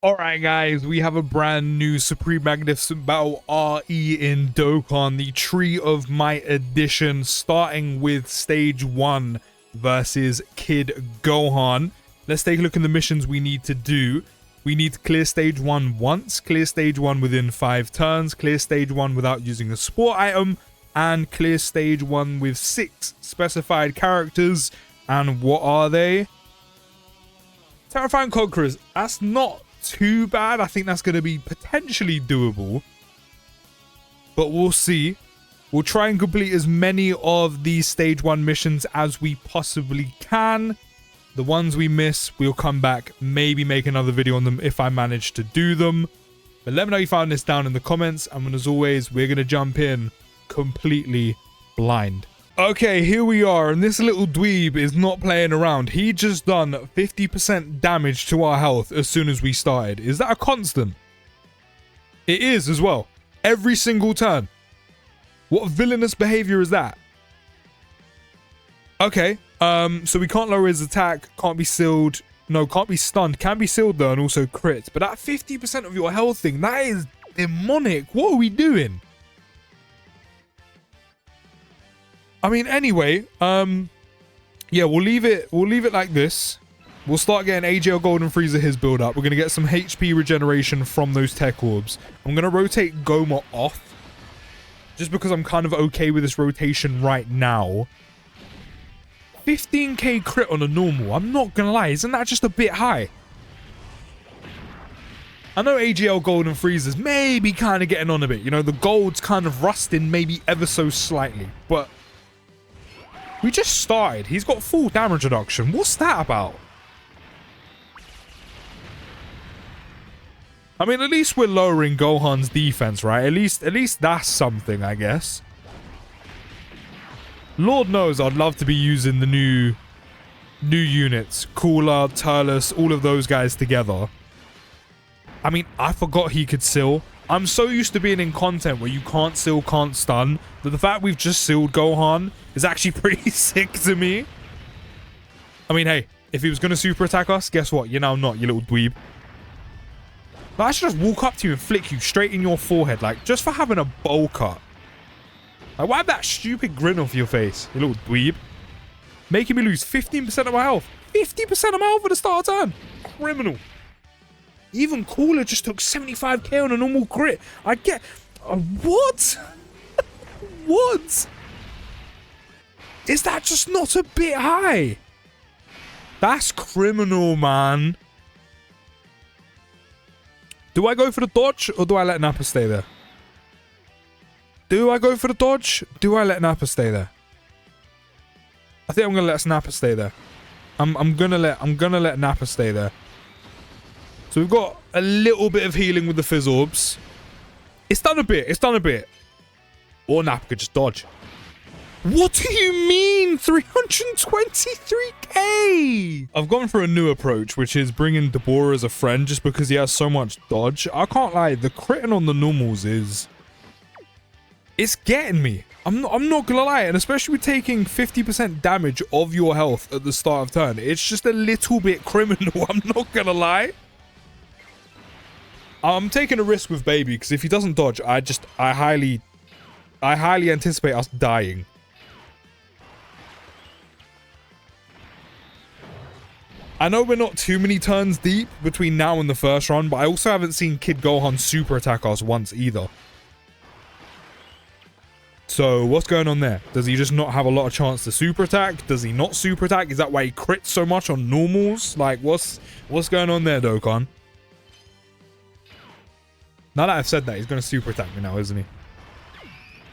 Alright guys, we have a brand new Supreme Magnificent Battle RE in Dokkan, the Tree of Might edition, starting with Stage 1 versus Kid Gohan. Let's take a look at the missions we need to do. We need to clear Stage 1 once, clear Stage 1 within 5 turns, clear Stage 1 without using a sport item, and clear Stage 1 with 6 specified characters. And what are they? Terrifying Conquerors. That's not too bad. I think that's going to be potentially doable, but we'll see. We'll try and complete as many of these Stage 1 missions as we possibly can. The ones we miss, we'll come back, maybe make another video on them if I manage to do them. But let me know you found this down in the comments, and as always, we're going to jump in completely blind. Okay, here we are, and this little dweeb is not playing around. He just done 50% damage to our health as soon as we started. Is that a constant? It is as well. Every single turn. What villainous behavior is that? Okay, so we can't lower his attack, can't be sealed. No, can't be stunned. Can be sealed though, and also crit. But that 50% of your health thing, that is demonic. What are we doing? I mean, anyway, yeah, we'll leave it like this. We'll start getting AGL Golden Frieza his build up. We're going to get some HP regeneration from those tech orbs. I'm going to rotate Goma off, just because I'm kind of okay with this rotation right now. 15k crit on a normal. I'm not going to lie. Isn't that just a bit high? I know AGL Golden Frieza's maybe kind of getting on a bit. You know, the gold's kind of rusting maybe ever so slightly, but we just started. He's got full damage reduction. What's that about? I mean, at least we're lowering Gohan's defense, right? At least that's something, I guess. Lord knows I'd love to be using the new units. Cooler, Turles, all of those guys together. I mean, I forgot he could seal. I'm so used to being in content where you can't seal, can't stun, that the fact we've just sealed Gohan is actually pretty sick to me. I mean, hey, if he was going to super attack us, guess what? You're now not, you little dweeb. But I should just walk up to you and flick you straight in your forehead, like, just for having a bowl cut. Like, wipe that stupid grin off your face, you little dweeb. Making me lose 15% of my health. 50% of my health at the start of turn. Criminal. Even Cooler just took 75k on a normal crit. I get... what? What? Is that just not a bit high? That's criminal, man. Do I go for the dodge, or do I let Nappa stay there? Do I go for the dodge? Do I let Nappa stay there? I think I'm gonna let Nappa stay there. I'm gonna let Nappa stay there. So we've got a little bit of healing with the Fizz Orbs. It's done a bit. It's done a bit. Or Nappa could just dodge. What do you mean? 323k? I've gone for a new approach, which is bringing Deborah as a friend just because he has so much dodge. I can't lie. The critting on the normals is... it's getting me. I'm not gonna lie. And especially with taking 50% damage of your health at the start of turn, it's just a little bit criminal. I'm not gonna lie. I'm taking a risk with Baby because if he doesn't dodge, I highly anticipate us dying. I know we're not too many turns deep between now and the first run, but I also haven't seen Kid Gohan super attack us once either. So what's going on there? Does he just not have a lot of chance to super attack? Does he not super attack? Is that why he crits so much on normals? Like, what's going on there, Dokkan? Now that I've said that, he's going to super attack me now, isn't he?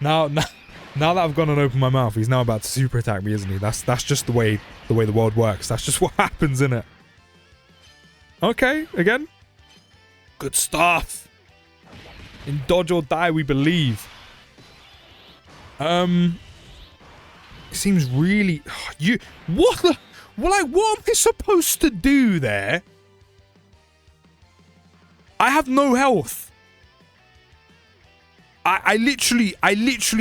Now that I've gone and opened my mouth, he's now about to super attack me, isn't he? That's just the way the world works. That's just what happens, innit? Okay, again. Good stuff. In dodge or die, we believe. It seems really... what am I supposed to do there? I have no health. I literally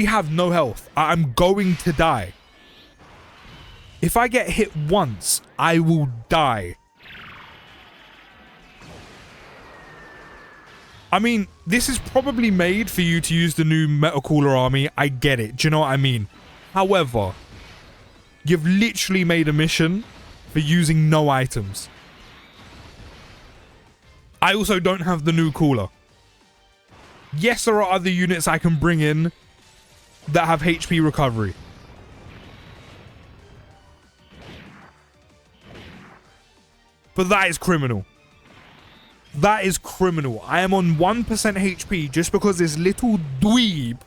have no health. I'm going to die. If I get hit once, I will die. I mean, this is probably made for you to use the new Metal Cooler army. I get it. Do you know what I mean? However, you've literally made a mission for using no items. I also don't have the new cooler. Yes, there are other units I can bring in that have HP recovery. But that is criminal. That is criminal. I am on 1% HP just because this little dweeb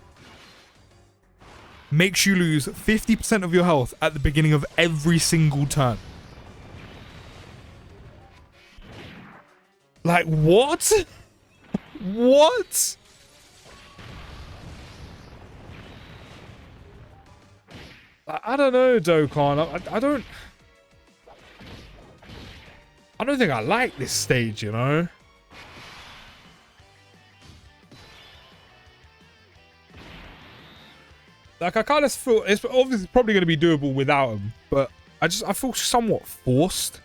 makes you lose 50% of your health at the beginning of every single turn. Like, what? What? I don't know, Dokkan. I don't think I like this stage, you know? Like, I kind of feel it's obviously probably going to be doable without him, but I feel somewhat forced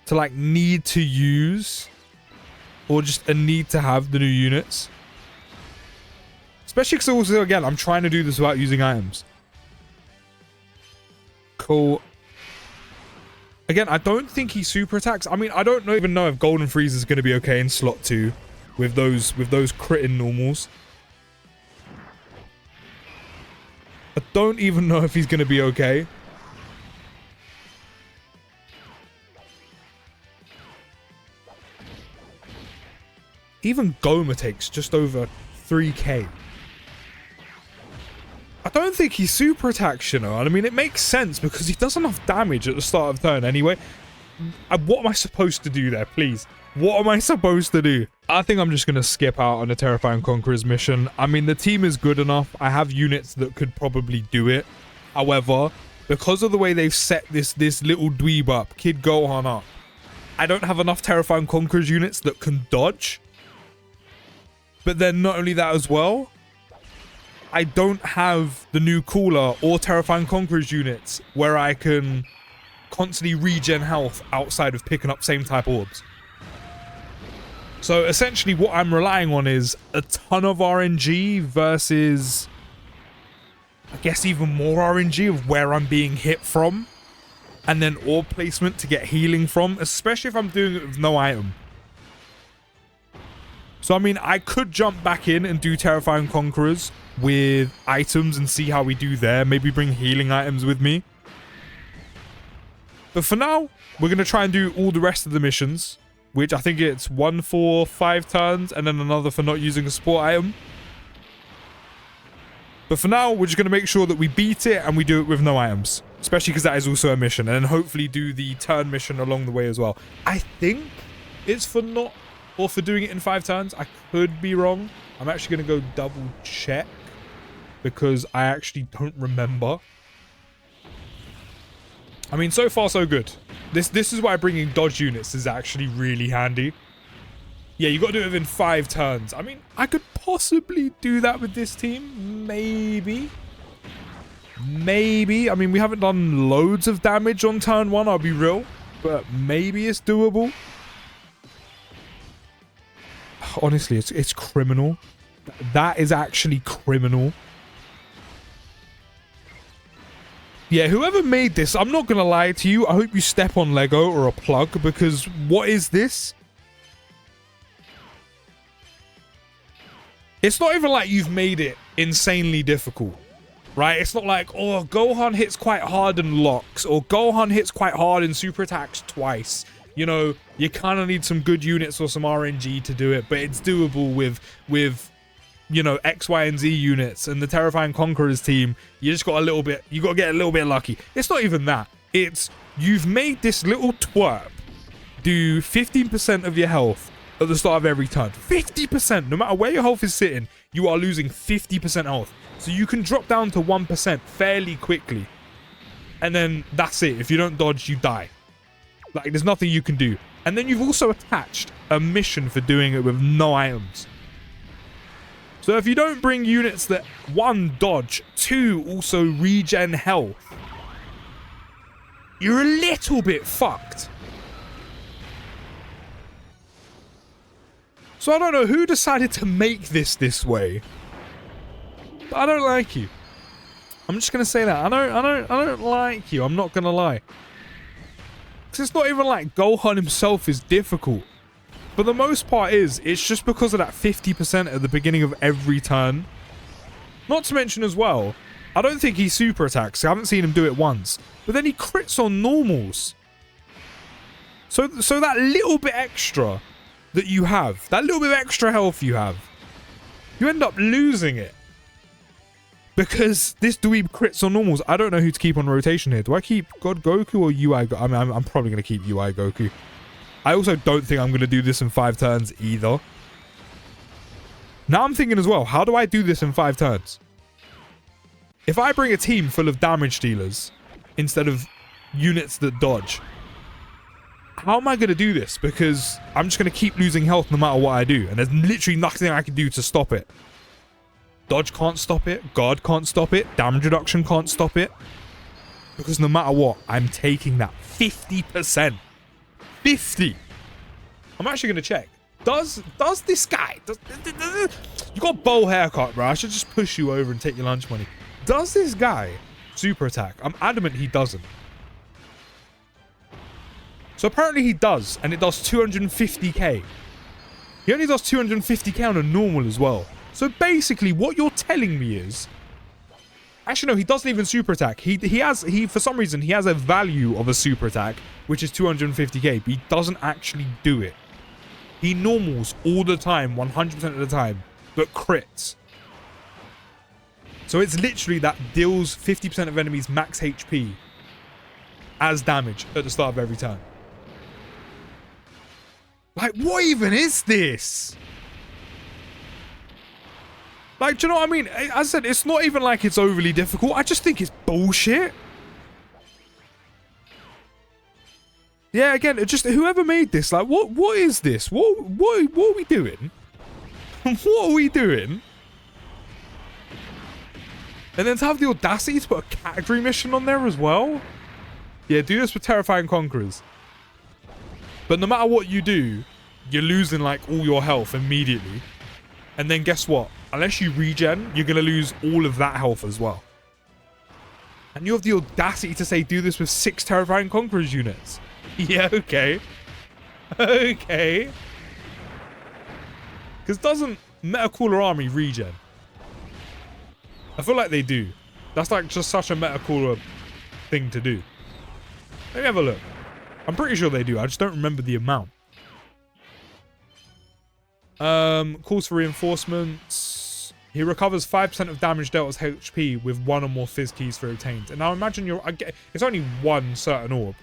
to, like, need to use or just a need to have the new units. Especially because also, again, I'm trying to do this without using items. Cool. Again, I don't think he super attacks. I mean, I don't even know if Golden Freeze is going to be okay in slot 2 with those critting normals. I don't even know if he's going to be okay. Even Goma takes just over 3k. I don't think he super attacks, you know. I mean, it makes sense because he does enough damage at the start of turn anyway. What am I supposed to do there, please? What am I supposed to do? I think I'm just going to skip out on the Terrifying Conqueror's mission. I mean, the team is good enough. I have units that could probably do it. However, because of the way they've set this little dweeb up, Kid Gohan up, I don't have enough Terrifying Conqueror's units that can dodge. But then not only that as well, I don't have the new cooler or Terrifying Conqueror's units where I can constantly regen health outside of picking up same type orbs. So essentially what I'm relying on is a ton of RNG versus, I guess, even more RNG of where I'm being hit from. And then orb placement to get healing from, especially if I'm doing it with no item. So I mean, I could jump back in and do Terrifying Conquerors with items and see how we do there. Maybe bring healing items with me. But for now, we're going to try and do all the rest of the missions, which I think it's 1 for 5 turns and then another for not using a support item. But for now, we're just going to make sure that we beat it and we do it with no items, especially because that is also a mission, and then hopefully do the turn mission along the way as well. I think it's for not, or for doing it in 5 turns. I could be wrong. I'm actually going to go double check because I actually don't remember. I mean, so far so good. This is why bringing dodge units is actually really handy. Yeah, you got to do it within 5 turns. I mean, I could possibly do that with this team. Maybe. Maybe. I mean, we haven't done loads of damage on turn 1, I'll be real. But maybe it's doable. Honestly, it's criminal. That is actually criminal. Yeah, whoever made this, I'm not going to lie to you. I hope you step on Lego or a plug, because what is this? It's not even like you've made it insanely difficult, right? It's not like, oh, Gohan hits quite hard and locks, or Gohan hits quite hard and super attacks twice. You know, you kind of need some good units or some RNG to do it, but it's doable with you know, X, Y, and Z units. And the Terrifying Conquerors team, you just got a little bit, you got to get a little bit lucky. It's not even that. It's, you've made this little twerp do 15% of your health at the start of every turn. 50%, no matter where your health is sitting, you are losing 50% health. So you can drop down to 1% fairly quickly. And then that's it. If you don't dodge, you die. Like, there's nothing you can do. And then you've also attached a mission for doing it with no items. So if you don't bring units that, 1, dodge, 2, also regen health, you're a little bit fucked. So I don't know who decided to make this way. But I don't like you. I'm just gonna say that. I don't like you. I'm not gonna lie. Because it's not even like Gohan himself is difficult. For the most part it's just because of that 50% at the beginning of every turn. Not to mention as well, I don't think he super attacks. I haven't seen him do it once. But then he crits on normals. So that little bit extra that you have, that little bit of extra health you have, you end up losing it. Because this dweeb crits on normals. I don't know who to keep on rotation here. Do I keep God Goku or UI Goku? I mean, I'm probably going to keep UI Goku. I also don't think I'm going to do this in 5 turns either. Now I'm thinking as well, how do I do this in 5 turns? If I bring a team full of damage dealers instead of units that dodge, how am I going to do this? Because I'm just going to keep losing health no matter what I do. And there's literally nothing I can do to stop it. Dodge can't stop it. Guard can't stop it. Damage reduction can't stop it. Because no matter what, I'm taking that 50%. 50. I'm actually going to check. Does this guy... You got a bowl haircut, bro. I should just push you over and take your lunch money. Does this guy super attack? I'm adamant he doesn't. So apparently he does. And it does 250k. He only does 250k on a normal as well. So basically, what you're telling me is... Actually, no, he doesn't even super attack. He for some reason, he has a value of a super attack, which is 250k, but he doesn't actually do it. He normals all the time, 100% of the time, but crits. So it's literally that deals 50% of enemies max HP as damage at the start of every turn. Like, what even is this? Like, do you know what I mean? As I said, it's not even like it's overly difficult. I just think it's bullshit. Yeah, again, it just whoever made this, like, what is this? What are we doing? What are we doing? And then to have the audacity to put a category mission on there as well? Yeah, do this with Terrifying Conquerors. But no matter what you do, you're losing, like, all your health immediately. And then guess what? Unless you regen, you're going to lose all of that health as well. And you have the audacity to say, do this with 6 Terrifying Conquerors units. Yeah, okay. Okay. Because doesn't Metacooler Army regen? I feel like they do. That's like just such a Metacooler thing to do. Let me have a look. I'm pretty sure they do. I just don't remember the amount. Calls for reinforcements. He recovers 5% of damage dealt as HP with 1 or more Fizz keys for obtained. And now imagine it's only 1 certain orb.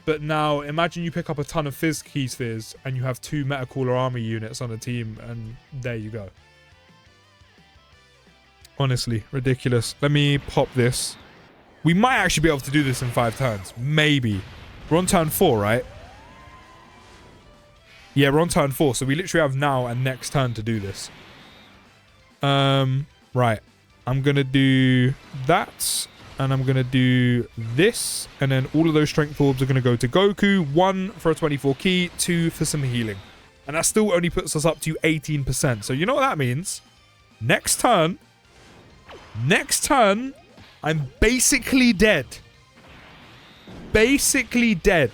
But now imagine you pick up a ton of Fizz key spheres and you have 2 Metacooler Army units on a team, and there you go. Honestly, ridiculous. Let me pop this. We might actually be able to do this in 5 turns. Maybe. We're on turn 4, right? Yeah, we're on turn 4, so we literally have now and next turn to do this. Right. I'm going to do that, and I'm going to do this, and then all of those strength orbs are going to go to Goku. 1 for a 24 key, 2 for some healing. And that still only puts us up to 18%. So you know what that means? Next turn, I'm basically dead. Basically dead.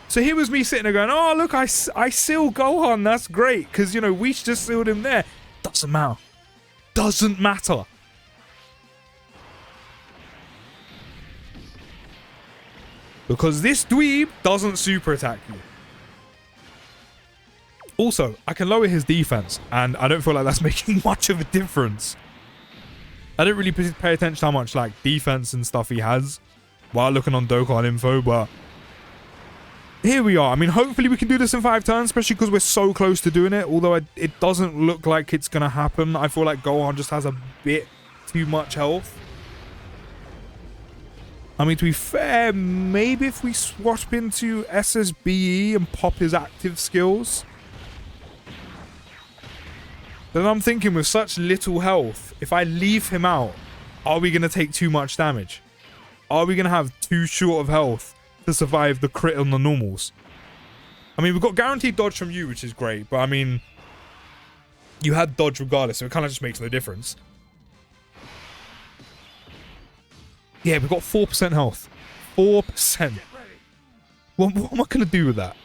So here was me sitting there going, oh, look, I seal Gohan. That's great. Because, you know, we just sealed him there. Doesn't matter. Doesn't matter. Because this dweeb doesn't super attack you. Also, I can lower his defense. And I don't feel like that's making much of a difference. I don't really pay attention to how much, like, defense and stuff he has while looking on Dokkan info, but here we are. I mean, hopefully we can do this in 5 turns, especially because we're so close to doing it, although it doesn't look like it's going to happen. I feel like Gohan just has a bit too much health. I mean, to be fair, maybe if we swap into SSBE and pop his active skills. Then I'm thinking with such little health, if I leave him out, are we going to take too much damage? Are we going to have too short of health to survive the crit on the normals? I mean, we've got guaranteed dodge from you, which is great. But, I mean, you had dodge regardless, so it kind of just makes no difference. Yeah, we've got 4% health. 4%. What am I going to do with that?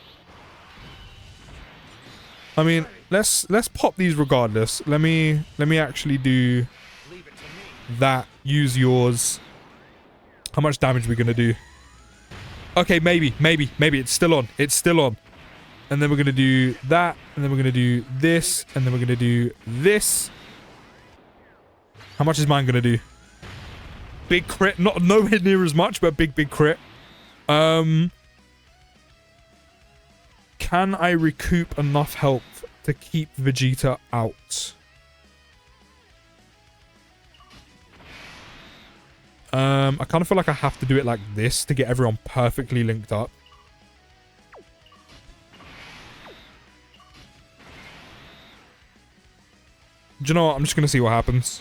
I mean, let's pop these regardless. Let me actually do that. Use yours. How much damage are we going to do? Okay, maybe. It's still on. It's still on. And then we're going to do that. And then we're going to do this. And then we're going to do this. How much is mine going to do? Big crit. Not nowhere near as much, but big crit. Can I recoup enough health to keep Vegeta out? I kind of feel like I have to do it like this to get everyone perfectly linked up. Do you know what? I'm just going to see what happens.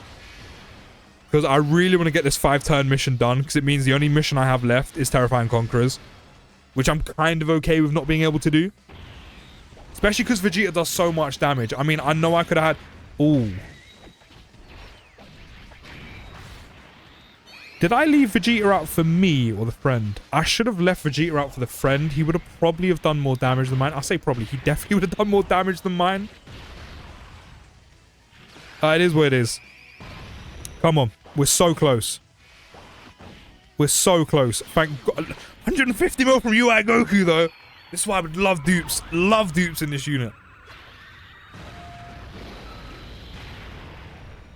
Because I really want to get this 5-turn mission done. Because it means the only mission I have left is Terrifying Conquerors. Which I'm kind of okay with not being able to do. Especially because Vegeta does so much damage. I mean, I know I could have had... Ooh. Did I leave Vegeta out for me or the friend? I should have left Vegeta out for the friend. He would have probably have done more damage than mine. I say probably. He definitely would have done more damage than mine. It is what it is. Come on. We're so close. We're so close. Thank God. 150 mil from UI Goku, though. This is why I would love dupes. Love dupes in this unit.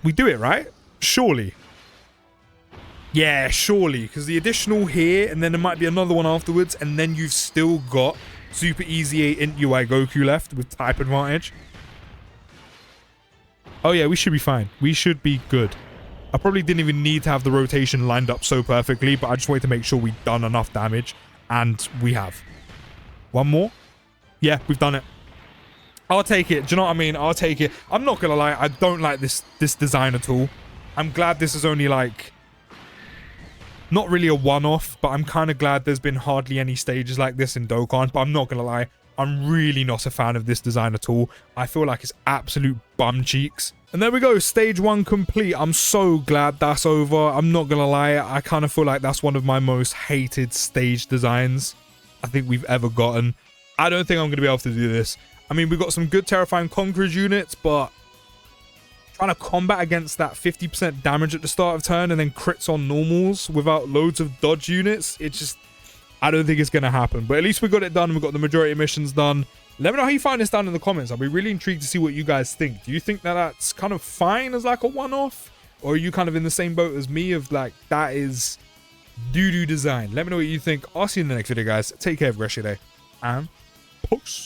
We do it, right? Surely. Yeah, surely. Because the additional here, and then there might be another one afterwards, and then you've still got Super Easy 8 Int UI Goku left with type advantage. Oh yeah, we should be fine. We should be good. I probably didn't even need to have the rotation lined up so perfectly, but I just wanted to make sure we'd done enough damage, and we have. One more? Yeah, we've done it. I'll take it. Do you know what I mean? I'll take it. I'm not gonna lie, I don't like this design at all. I'm glad this is only like... not really a one-off, but I'm kind of glad there's been hardly any stages like this in Dokkan, but I'm not gonna lie. I'm really not a fan of this design at all. I feel like it's absolute bum cheeks. And there we go, stage 1 complete. I'm so glad that's over. I'm not gonna lie, I kind of feel like that's one of my most hated stage designs I think we've ever gotten. I don't think I'm gonna be able to do this. I mean, we've got some good Terrifying Conquerors units, but trying to combat against that 50% damage at the start of turn and then crits on normals without loads of dodge units, it just... I don't think it's going to happen. But at least we got it done. We got the majority of missions done. Let me know how you find this down in the comments. I'll be really intrigued to see what you guys think. Do you think that that's kind of fine as like a one-off? Or are you kind of in the same boat as me of like, that is doo-doo design? Let me know what you think. I'll see you in the next video, guys. Take care of the rest of your day. And peace.